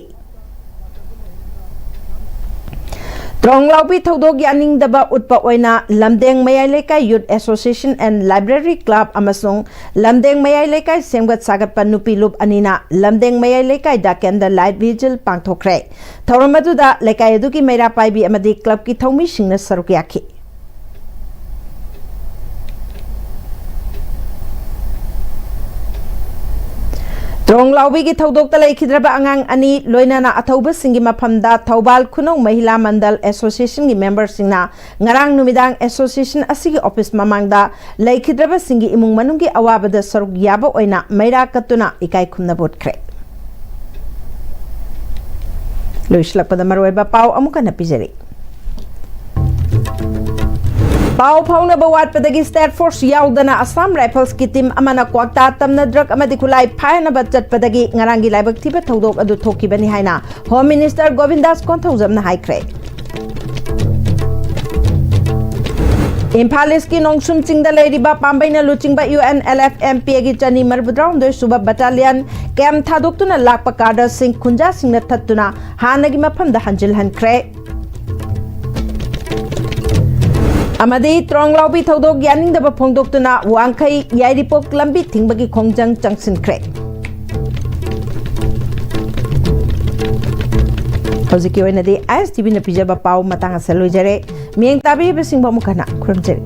Tronglaubi thodok yaning daba utpa oina Lamdeng Mayai Lekai Youth Association and Library Club amasung Lamdeng Mayai Lekai semgat sagat panupi lup anina Lamdeng Mayai Lekai da candle light vigil pangthokre Thauramadu da lekai aduki meira paibi amadi club ki thongmi singna saruk yakhi Tronglaubi ki thodokta laikhidraba angang ani loinana athauba singi maphamda Thaubal Khunong Mahila Mandal Association gi member singna ngarang numidang association asigi office mamangda laikhidraba singi imung manungi awabada saruk yaba oina maira katuna ikai khumna botkre loislakpada maroiba pau amuka napijari Pau Pauna Bawat Padagi State Force Yaudana Assam Rifles ki team amana kwakta tamna drug amadi kulai phayna bachat padagi ngarangi laibak thiba thodok adu thoki bani haina Home Minister Govindas Konthaujam na haikre Imphal East ki Nongsum Chingda leiriba pambaina luchingba UNLF-MP gi chani marbudround suba battalion camp thadoktuna lakpa cadre sing khunja singna thattuna hanagi maphamda hanjil hankre amadi Tronglaubi thodok yaning daba phongdoktuna wangkhai yairipok lambi thingbagi khongjang changsinkre hojiki oinadi ISTV na pijaba pau matang asalojare mieng tabi besing bamukana khurumjare